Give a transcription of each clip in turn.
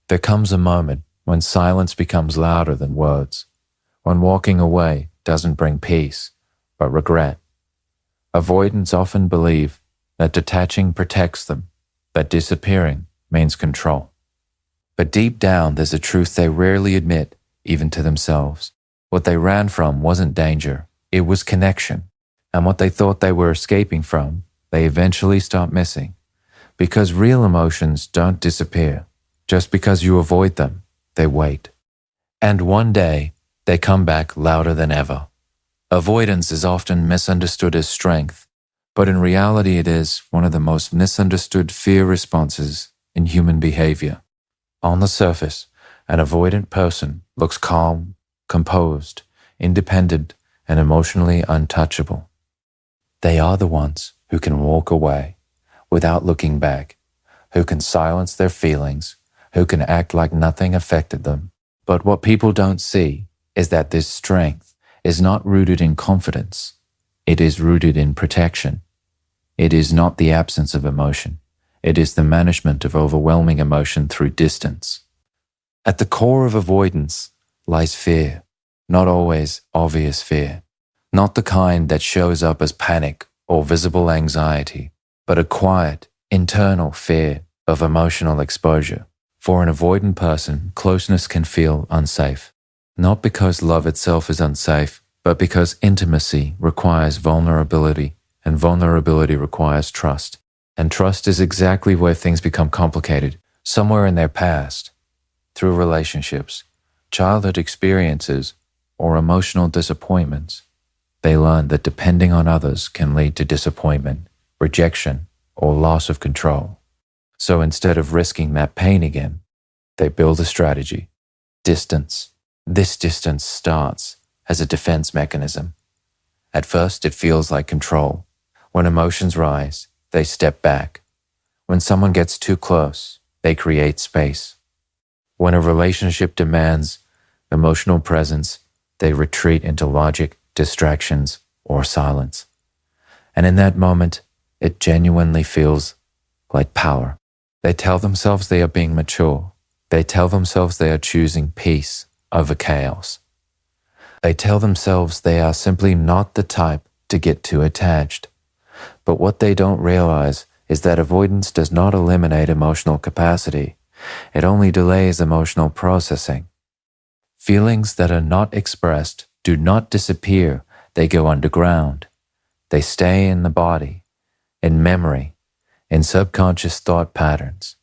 There comes a moment when silence becomes louder than words, when walking away doesn't bring peace, but regret. Avoidants often believe that detaching protects them, that disappearing means control. But deep down, there's a truth they rarely admit, even to themselves. What they ran from wasn't danger, it was connection. And what they thought they were escaping from, they eventually start missing. Because real emotions don't disappear. Just because you avoid them, they wait. And one day, they come back louder than ever. Avoidance is often misunderstood as strength, but in reality it is one of the most misunderstood fear responses in human behavior. On the surface, an avoidant person looks calm, composed, independent, and emotionally untouchable. They are the ones who can walk away without looking back, who can silence their feelings, who can act like nothing affected them. But what people don't see is that this strength is not rooted in confidence. It is rooted in protection. It is not the absence of emotion. It is the management of overwhelming emotion through distance. At the core of avoidance lies fear, not always obvious fear, not the kind that shows up as panic or visible anxiety, but a quiet, internal fear of emotional exposure. For an avoidant person, closeness can feel unsafe, not because love itself is unsafe, but because intimacy requires vulnerability, and vulnerability requires trust. And trust is exactly where things become complicated, somewhere in their past, through relationships, childhood experiences, or emotional disappointments. They learn that depending on others can lead to disappointment, rejection, or loss of control. So instead of risking that pain again, they build a strategy. Distance. This distance starts as a defense mechanism. At first, it feels like control. When emotions rise, they step back. When someone gets too close, they create space. When a relationship demands emotional presence, they retreat into logic, distractions, or silence. And in that moment, it genuinely feels like power. They tell themselves they are being mature. They tell themselves they are choosing peace over chaos. They tell themselves they are simply not the type to get too attached. But what they don't realize is that avoidance does not eliminate emotional capacity. It only delays emotional processing. Feelings that are not expressed do not disappear. They go underground. They stay in the body, in memory, in subconscious thought patterns.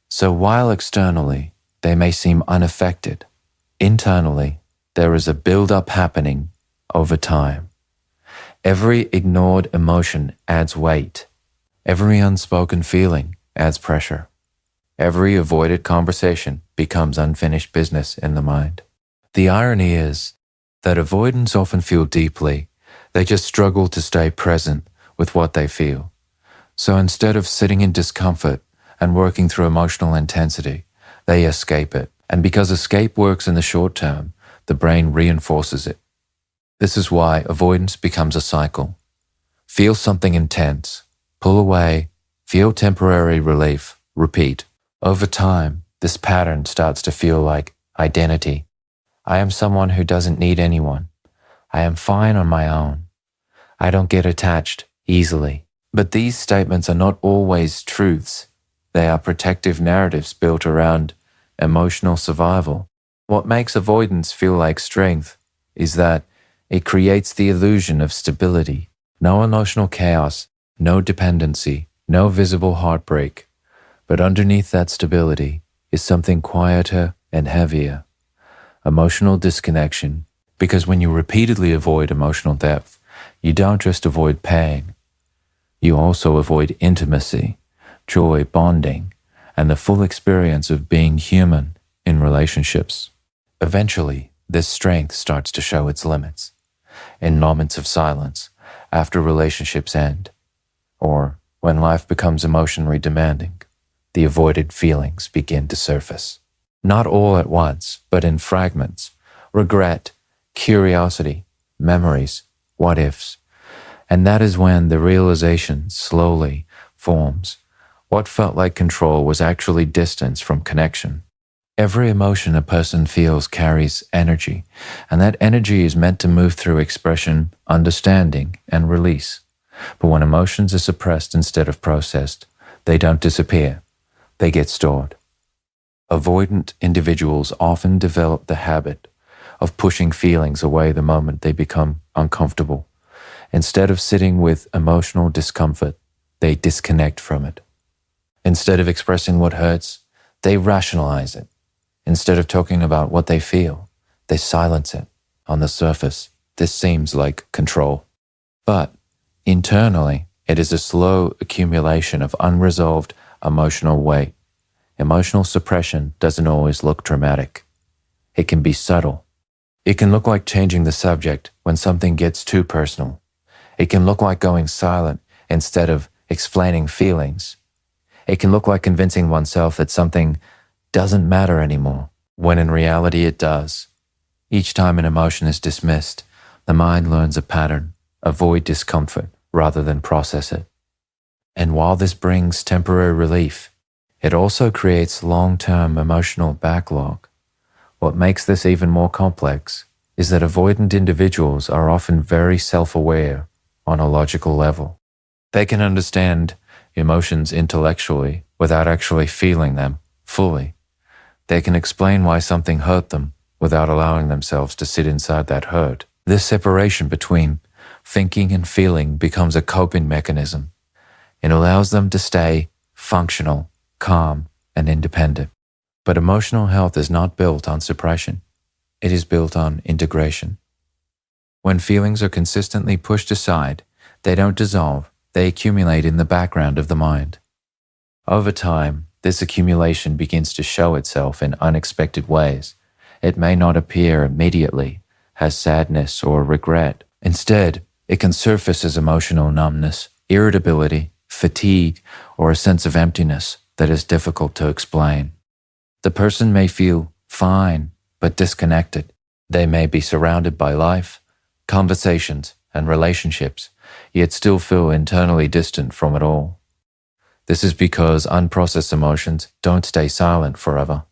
So while externally they may seem unaffected, internally there is a build-up happening over time. Every ignored emotion adds weight. Every unspoken feeling adds pressure. Every avoided conversation becomes unfinished business in the mind. The irony is that avoidants often feel deeply. They just struggle to stay present with what they feel. So instead of sitting in discomfort and working through emotional intensity, they escape it. And because escape works in the short term, the brain reinforces it. This is why avoidance becomes a cycle. Feel something intense, pull away, feel temporary relief, repeat. Over time, this pattern starts to feel like identity. I am someone who doesn't need anyone. I am fine on my own. I don't get attached easily. But these statements are not always truths. They are protective narratives built around emotional survival. What makes avoidance feel like strength is that it creates the illusion of stability. No emotional chaos, no dependency, no visible heartbreak. But underneath that stability is something quieter and heavier. Emotional disconnection. Because when you repeatedly avoid emotional depth, you don't just avoid pain. You also avoid intimacy, joy, bonding, and the full experience of being human in relationships. Eventually, this strength starts to show its limits. In moments of silence, after relationships end, or when life becomes emotionally demanding, the avoided feelings begin to surface. Not all at once, but in fragments. Regret, curiosity, memories, what-ifs. And that is when the realization slowly forms. What felt like control was actually distance from connection. Every emotion a person feels carries energy, and that energy is meant to move through expression, understanding, and release. But when emotions are suppressed instead of processed, they don't disappear, they get stored. Avoidant individuals often develop the habit of pushing feelings away the moment they become uncomfortable. Instead of sitting with emotional discomfort, they disconnect from it. Instead of expressing what hurts, they rationalize it. Instead of talking about what they feel, they silence it. On the surface, this seems like control. But internally, it is a slow accumulation of unresolved emotional weight. Emotional suppression doesn't always look dramatic. It can be subtle. It can look like changing the subject when something gets too personal. It can look like going silent instead of explaining feelings. It can look like convincing oneself that something doesn't matter anymore, when in reality it does. Each time an emotion is dismissed, the mind learns a pattern, avoid discomfort rather than process it. And while this brings temporary relief, it also creates long-term emotional backlog. What makes this even more complex is that avoidant individuals are often very self-aware on a logical level. They can understand emotions intellectually without actually feeling them fully. They can explain why something hurt them without allowing themselves to sit inside that hurt. This separation between thinking and feeling becomes a coping mechanism. It allows them to stay functional, calm, and independent. But emotional health is not built on suppression. It is built on integration. When feelings are consistently pushed aside, they don't dissolve, they accumulate in the background of the mind. Over time, this accumulation begins to show itself in unexpected ways. It may not appear immediately as sadness or regret. Instead, it can surface as emotional numbness, irritability, fatigue, or a sense of emptiness that is difficult to explain. The person may feel fine, but disconnected. They may be surrounded by life, conversations, and relationships, yet still feel internally distant from it all. This is because unprocessed emotions don't stay silent forever.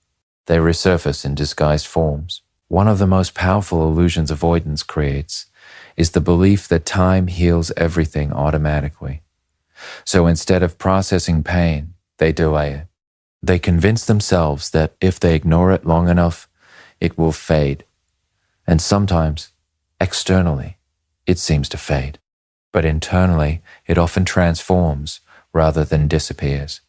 They resurface in disguised forms. One of the most powerful illusions avoidance creates is the belief that time heals everything automatically. So instead of processing pain, they delay it. They convince themselves that if they ignore it long enough, it will fade. And sometimes, externally, it seems to fade. But internally, it often transforms rather than disappears.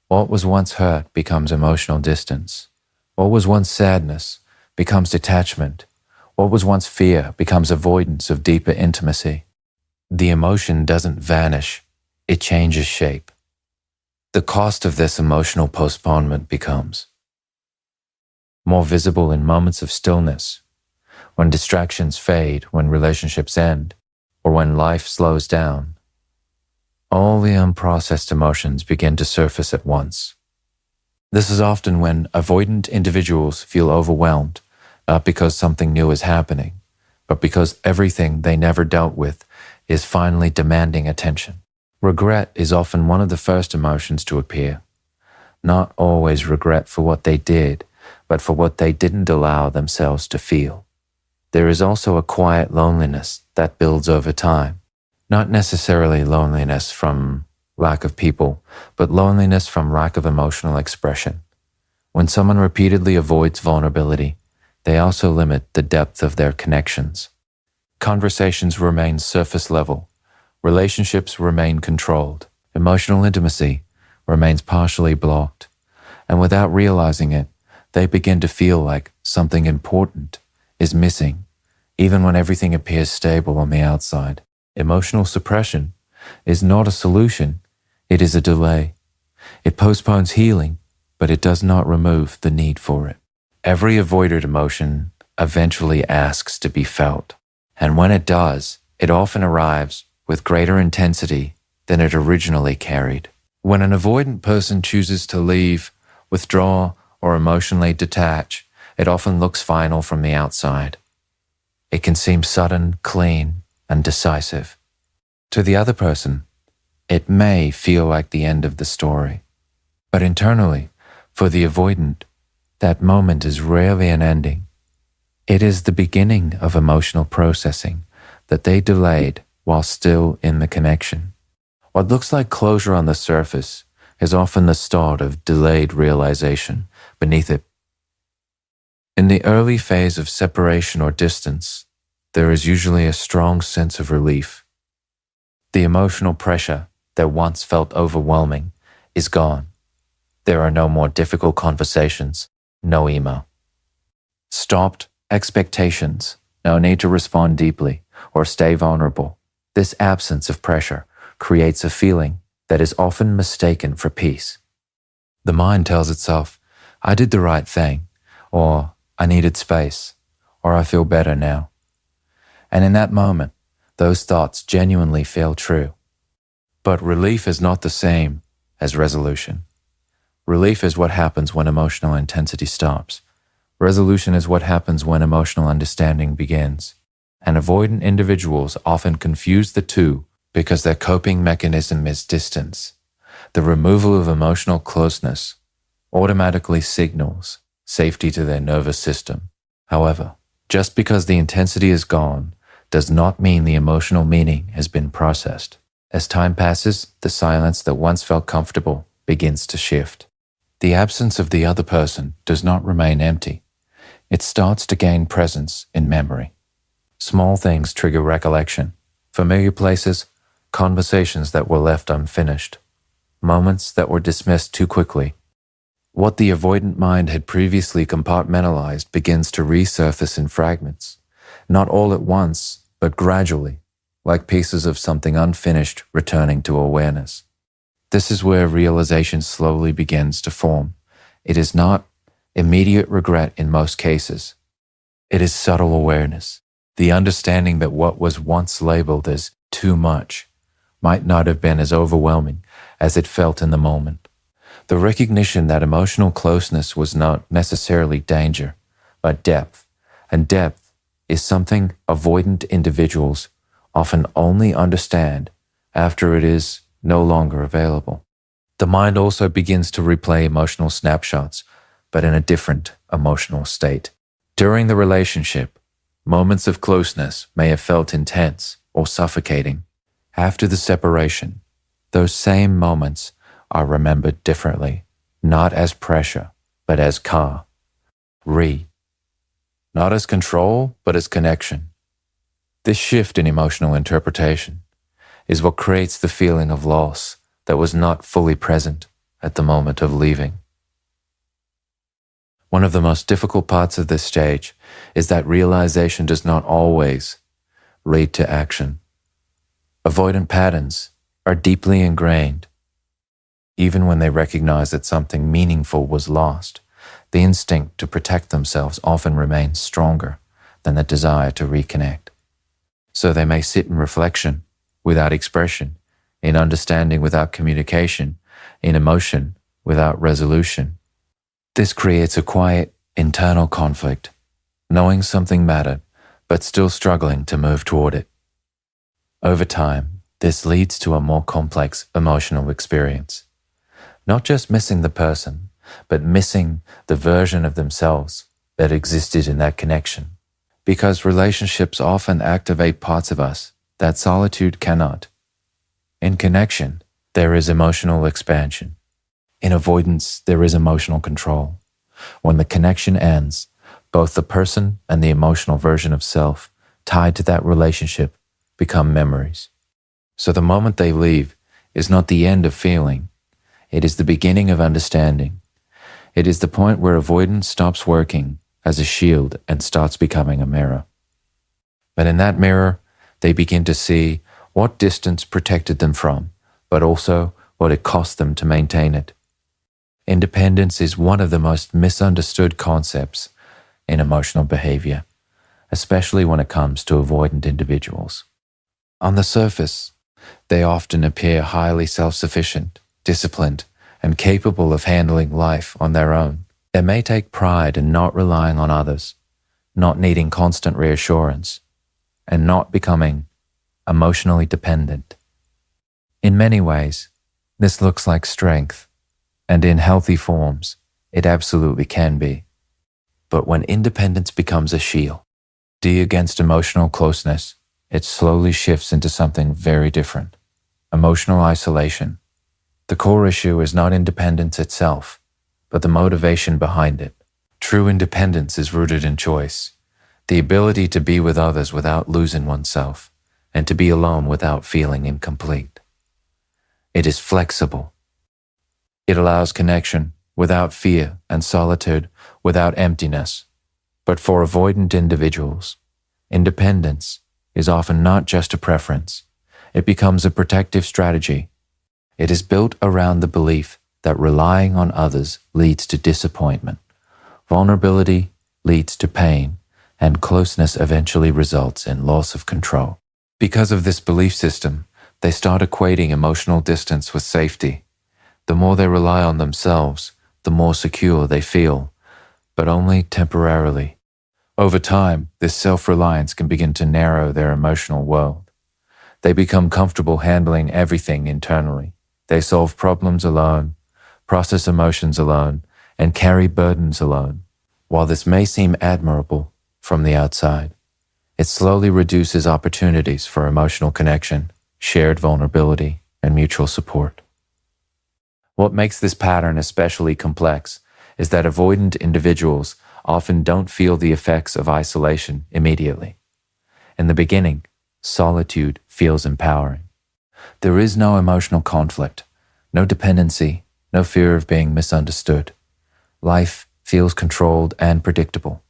What was once hurt becomes emotional distance. What was once sadness becomes detachment. What was once fear becomes avoidance of deeper intimacy. The emotion doesn't vanish, it changes shape. The cost of this emotional postponement becomes more visible in moments of stillness, when distractions fade, when relationships end, or when life slows down. All the unprocessed emotions begin to surface at once. This is often when avoidant individuals feel overwhelmed, not because something new is happening, but because everything they never dealt with is finally demanding attention. Regret is often one of the first emotions to appear. Not always regret for what they did, but for what they didn't allow themselves to feel. There is also a quiet loneliness that builds over time. Not necessarily loneliness from lack of people, but loneliness from lack of emotional expression. When someone repeatedly avoids vulnerability, they also limit the depth of their connections. Conversations remain surface level. Relationships remain controlled. Emotional intimacy remains partially blocked. And without realizing it, they begin to feel like something important is missing, even when everything appears stable on the outside. Emotional suppression is not a solution, it is a delay. It postpones healing, but it does not remove the need for it. Every avoided emotion eventually asks to be felt. And when it does, it often arrives with greater intensity than it originally carried. When an avoidant person chooses to leave, withdraw, or emotionally detach, it often looks final from the outside. It can seem sudden, clean, and decisive. To the other person, it may feel like the end of the story. But internally, for the avoidant, That moment is rarely an ending. It is the beginning of emotional processing that they delayed while still in the connection. What looks like closure on the surface is often the start of delayed realization beneath it. In the early phase of separation or distance, there is usually a strong sense of relief. The emotional pressure that once felt overwhelming is gone. There are no more difficult conversations, no email. Stopped expectations, no need to respond deeply or stay vulnerable. This absence of pressure creates a feeling that is often mistaken for peace. The mind tells itself, I did the right thing, or I needed space, or I feel better now. And in that moment, those thoughts genuinely feel true. But relief is not the same as resolution. Relief is what happens when emotional intensity stops. Resolution is what happens when emotional understanding begins. And avoidant individuals often confuse the two because their coping mechanism is distance. The removal of emotional closeness automatically signals safety to their nervous system. However, just because the intensity is gone does not mean the emotional meaning has been processed. As time passes, the silence that once felt comfortable begins to shift. The absence of the other person does not remain empty. It starts to gain presence in memory. Small things trigger recollection. Familiar places, conversations that were left unfinished, moments that were dismissed too quickly. What the avoidant mind had previously compartmentalized begins to resurface in fragments, not all at once, but gradually, like pieces of something unfinished returning to awareness. This is where realization slowly begins to form. It is not immediate regret in most cases. It is subtle awareness, the understanding that what was once labeled as too much might not have been as overwhelming as it felt in the moment. The recognition that emotional closeness was not necessarily danger, but depth, and depth is something avoidant individuals often only understand after it is no longer available. The mind also begins to replay emotional snapshots, but in a different emotional state. During the relationship, moments of closeness may have felt intense or suffocating. After the separation, those same moments are remembered differently, not as pressure, but as not as control, but as connection. This shift in emotional interpretation is what creates the feeling of loss that was not fully present at the moment of leaving. One of the most difficult parts of this stage is that realization does not always lead to action. Avoidant patterns are deeply ingrained. Even when they recognize that something meaningful was lost, the instinct to protect themselves often remains stronger than the desire to reconnect. So they may sit in reflection without expression, in understanding without communication, in emotion without resolution. This creates a quiet, internal conflict, knowing something mattered, but still struggling to move toward it. Over time, this leads to a more complex emotional experience. Not just missing the person, but missing the version of themselves that existed in that connection. Because relationships often activate parts of us that solitude cannot. In connection, there is emotional expansion. In avoidance, there is emotional control. When the connection ends, both the person and the emotional version of self tied to that relationship become memories. So the moment they leave is not the end of feeling. It is the beginning of understanding. It is the point where avoidance stops working as a shield and starts becoming a mirror. But in that mirror, they begin to see what distance protected them from, but also what it cost them to maintain it. Independence is one of the most misunderstood concepts in emotional behavior, especially when it comes to avoidant individuals. On the surface, they often appear highly self-sufficient, disciplined, and capable of handling life on their own. They may take pride in not relying on others, not needing constant reassurance, and not becoming emotionally dependent. In many ways, this looks like strength, and in healthy forms, it absolutely can be. But when independence becomes a shield, D against emotional closeness, it slowly shifts into something very different: emotional isolation. The core issue is not independence itself, but the motivation behind it. True independence is rooted in choice, the ability to be with others without losing oneself, and to be alone without feeling incomplete. It is flexible. It allows connection without fear and solitude without emptiness. But for avoidant individuals, independence is often not just a preference. It becomes a protective strategy. It is built around the belief that relying on others leads to disappointment, vulnerability leads to pain, and closeness eventually results in loss of control. Because of this belief system, they start equating emotional distance with safety. The more they rely on themselves, the more secure they feel, but only temporarily. Over time, this self-reliance can begin to narrow their emotional world. They become comfortable handling everything internally. They solve problems alone, process emotions alone, and carry burdens alone. While this may seem admirable from the outside, it slowly reduces opportunities for emotional connection, shared vulnerability, and mutual support. What makes this pattern especially complex is that avoidant individuals often don't feel the effects of isolation immediately. In the beginning, solitude feels empowering. There is no emotional conflict, no dependency, no fear of being misunderstood. Life feels controlled and predictable.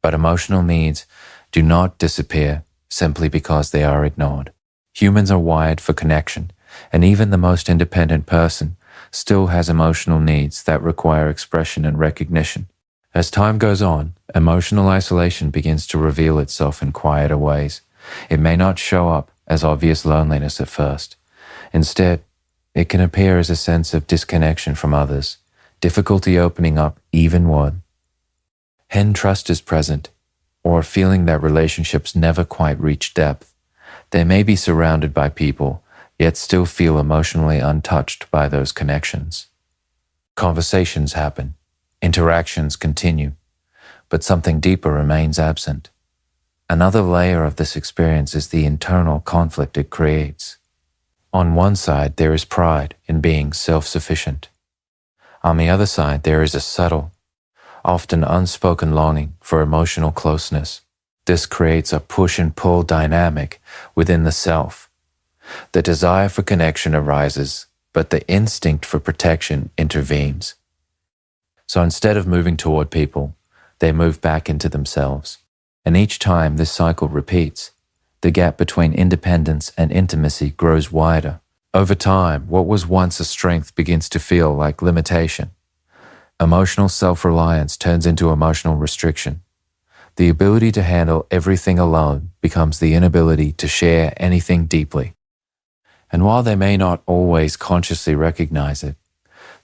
But emotional needs do not disappear simply because they are ignored. Humans are wired for connection, and even the most independent person still has emotional needs that require expression and recognition. As time goes on, emotional isolation begins to reveal itself in quieter ways. It may not show up as obvious loneliness at first. Instead, it can appear as a sense of disconnection from others, difficulty opening up even when trust is present, or feeling that relationships never quite reach depth. They may be surrounded by people, yet still feel emotionally untouched by those connections. Conversations happen, interactions continue, but something deeper remains absent. Another layer of this experience is the internal conflict it creates. On one side, there is pride in being self-sufficient. On the other side, there is a subtle, often unspoken longing for emotional closeness. This creates a push and pull dynamic within the self. The desire for connection arises, but the instinct for protection intervenes. So instead of moving toward people, they move back into themselves. And each time this cycle repeats, the gap between independence and intimacy grows wider. Over time, what was once a strength begins to feel like limitation. Emotional self-reliance turns into emotional restriction. The ability to handle everything alone becomes the inability to share anything deeply. And while they may not always consciously recognize it,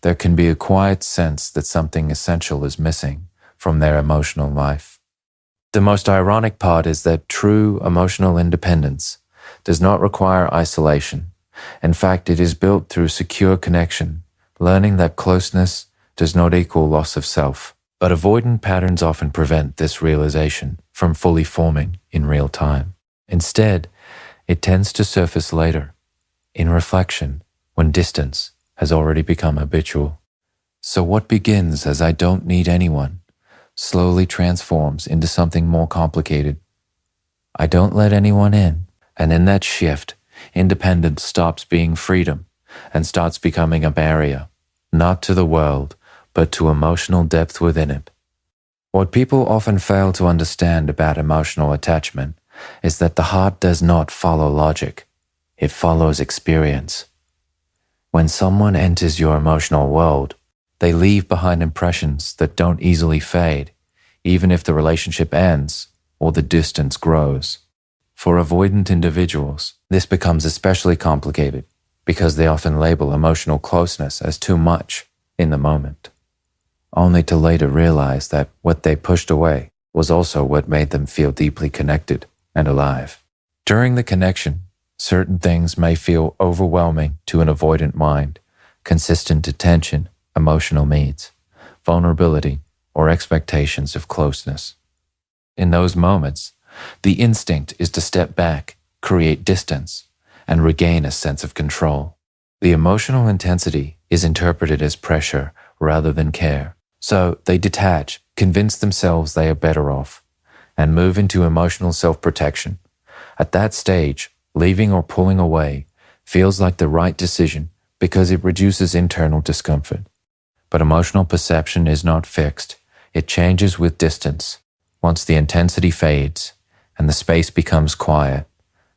there can be a quiet sense that something essential is missing from their emotional life. The most ironic part is that true emotional independence does not require isolation. In fact, it is built through secure connection, learning that closeness does not equal loss of self. But avoidant patterns often prevent this realization from fully forming in real time. Instead, it tends to surface later, in reflection, when distance has already become habitual. So what begins as "I don't need anyone" slowly transforms into something more complicated. I don't let anyone in. And in that shift, independence stops being freedom and starts becoming a barrier, not to the world, but to emotional depth within it. What people often fail to understand about emotional attachment is that the heart does not follow logic. It follows experience. When someone enters your emotional world, they leave behind impressions that don't easily fade, even if the relationship ends or the distance grows. For avoidant individuals, this becomes especially complicated because they often label emotional closeness as too much in the moment, only to later realize that what they pushed away was also what made them feel deeply connected and alive. During the connection, certain things may feel overwhelming to an avoidant mind: consistent attention, emotional needs, vulnerability, or expectations of closeness. In those moments, the instinct is to step back, create distance, and regain a sense of control. The emotional intensity is interpreted as pressure rather than care, so they detach, convince themselves they are better off, and move into emotional self-protection. At that stage, leaving or pulling away feels like the right decision because it reduces internal discomfort. But emotional perception is not fixed. It changes with distance. Once the intensity fades and the space becomes quiet,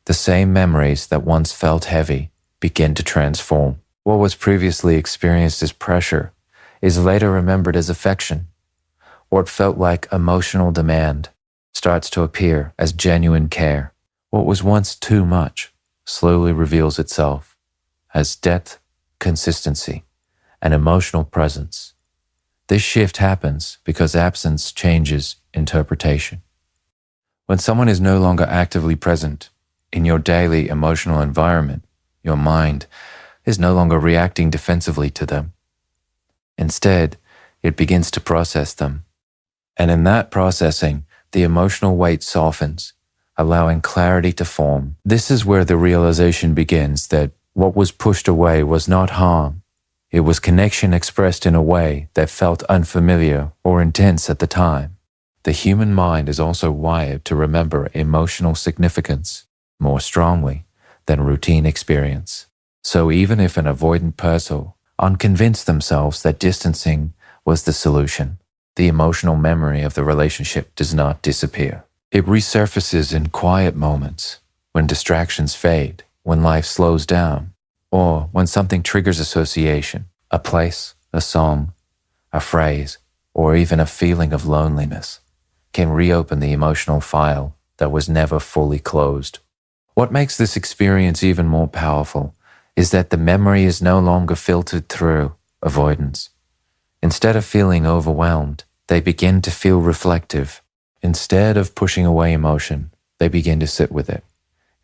the same memories that once felt heavy begin to transform. What was previously experienced as pressure is later remembered as affection. What felt like emotional demand starts to appear as genuine care. What was once too much slowly reveals itself as depth, consistency, and emotional presence. This shift happens because absence changes interpretation. When someone is no longer actively present in your daily emotional environment, your mind is no longer reacting defensively to them. Instead, it begins to process them. And in that processing, the emotional weight softens, allowing clarity to form. This is where the realization begins that what was pushed away was not harm. It was connection expressed in a way that felt unfamiliar or intense at the time. The human mind is also wired to remember emotional significance more strongly than routine experience. So even if an avoidant person unconvinced themselves that distancing was the solution, the emotional memory of the relationship does not disappear. It resurfaces in quiet moments, when distractions fade, when life slows down, or when something triggers association, a place, a song, a phrase, or even a feeling of loneliness can reopen the emotional file that was never fully closed. What makes this experience even more powerful is that the memory is no longer filtered through avoidance. Instead of feeling overwhelmed, they begin to feel reflective. Instead of pushing away emotion, they begin to sit with it.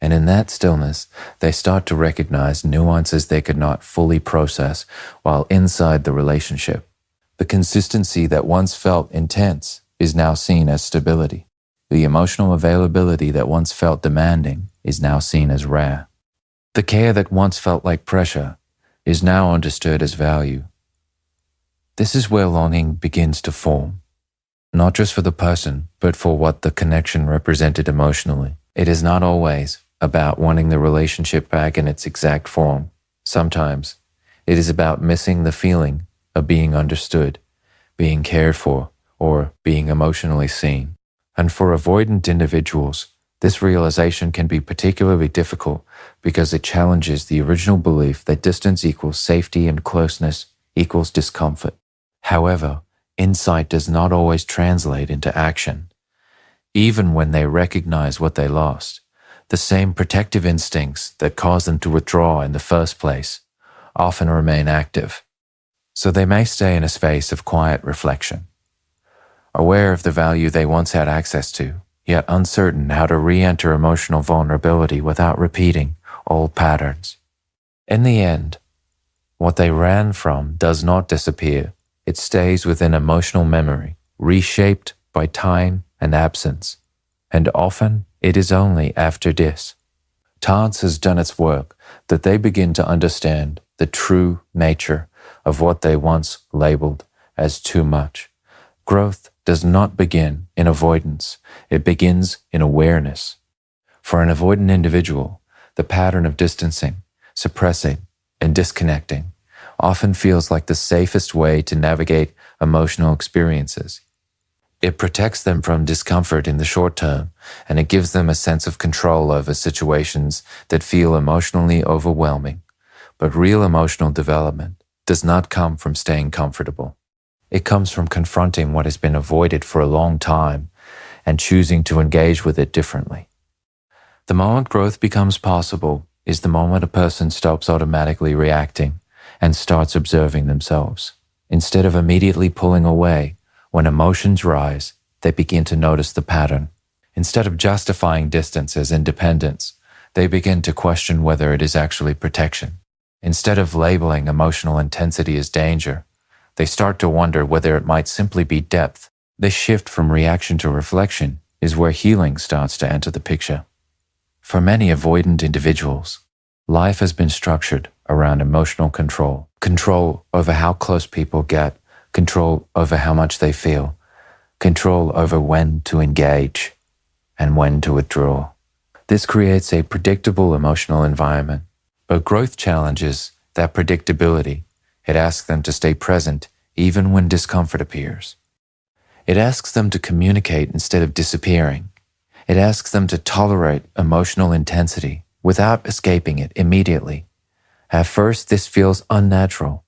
And in that stillness, they start to recognize nuances they could not fully process while inside the relationship. The consistency that once felt intense is now seen as stability. The emotional availability that once felt demanding is now seen as rare. The care that once felt like pressure is now understood as value. This is where longing begins to form, not just for the person, but for what the connection represented emotionally. It is not always about wanting the relationship back in its exact form. Sometimes it is about missing the feeling of being understood, being cared for, or being emotionally seen. And for avoidant individuals, this realization can be particularly difficult because it challenges the original belief that distance equals safety and closeness equals discomfort. However, insight does not always translate into action. Even when they recognize what they lost, the same protective instincts that caused them to withdraw in the first place often remain active. So they may stay in a space of quiet reflection, aware of the value they once had access to, yet uncertain how to re-enter emotional vulnerability without repeating old patterns. In the end, what they ran from does not disappear. It stays within emotional memory, reshaped by time and absence. And often, it is only after this, Tance has done its work, that they begin to understand the true nature of what they once labeled as too much. Growth does not begin in avoidance. It begins in awareness. For an avoidant individual, the pattern of distancing, suppressing, and disconnecting often feels like the safest way to navigate emotional experiences. It protects them from discomfort in the short term, and it gives them a sense of control over situations that feel emotionally overwhelming. But real emotional development does not come from staying comfortable. It comes from confronting what has been avoided for a long time and choosing to engage with it differently. The moment growth becomes possible is the moment a person stops automatically reacting and starts observing themselves. Instead of immediately pulling away, when emotions rise, they begin to notice the pattern. Instead of justifying distance as independence, they begin to question whether it is actually protection. Instead of labeling emotional intensity as danger, They start to wonder whether it might simply be depth. This shift from reaction to reflection is where healing starts to enter the picture. For many avoidant individuals, life has been structured around emotional control. Control over how close people get, control over how much they feel, control over when to engage and when to withdraw. This creates a predictable emotional environment, but growth challenges that predictability. It asks them to stay present even when discomfort appears. It asks them to communicate instead of disappearing. It asks them to tolerate emotional intensity without escaping it immediately. At first, this feels unnatural.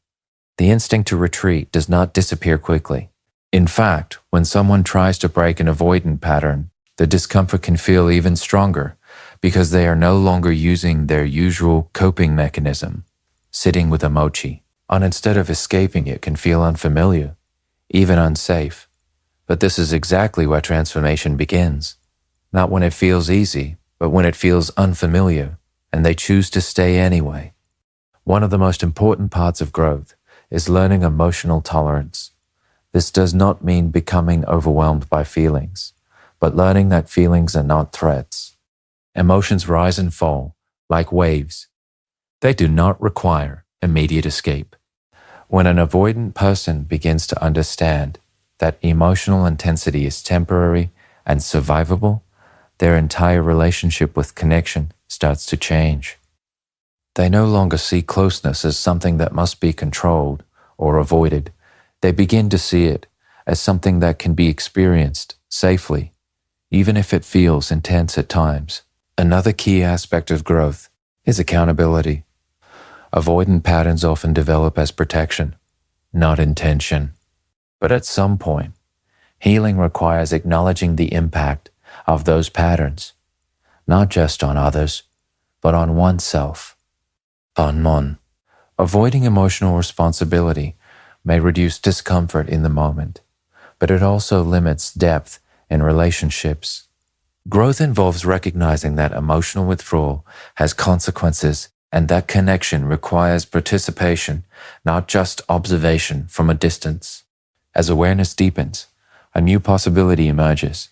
The instinct to retreat does not disappear quickly. In fact, when someone tries to break an avoidant pattern, the discomfort can feel even stronger because they are no longer using their usual coping mechanism, sitting with a mochi. And instead of escaping, it can feel unfamiliar, even unsafe. But this is exactly where transformation begins. Not when it feels easy, but when it feels unfamiliar, and they choose to stay anyway. One of the most important parts of growth is learning emotional tolerance. This does not mean becoming overwhelmed by feelings, but learning that feelings are not threats. Emotions rise and fall, like waves. They do not require immediate escape. When an avoidant person begins to understand that emotional intensity is temporary and survivable, their entire relationship with connection starts to change. They no longer see closeness as something that must be controlled or avoided. They begin to see it as something that can be experienced safely, even if it feels intense at times. Another key aspect of growth is accountability. Avoidant patterns often develop as protection, not intention. But at some point, healing requires acknowledging the impact of those patterns, not just on others, but on oneself. Avoiding emotional responsibility may reduce discomfort in the moment, but it also limits depth in relationships. Growth involves recognizing that emotional withdrawal has consequences and that connection requires participation, not just observation from a distance. As awareness deepens, a new possibility emerges.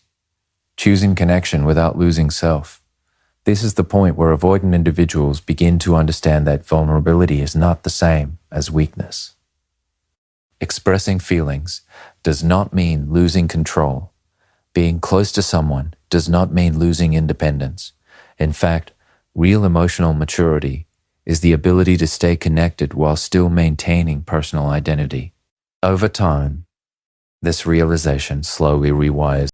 Choosing connection without losing self. This is the point where avoidant individuals begin to understand that vulnerability is not the same as weakness. Expressing feelings does not mean losing control. Being close to someone does not mean losing independence. In fact, real emotional maturity is the ability to stay connected while still maintaining personal identity. Over time, this realization slowly rewires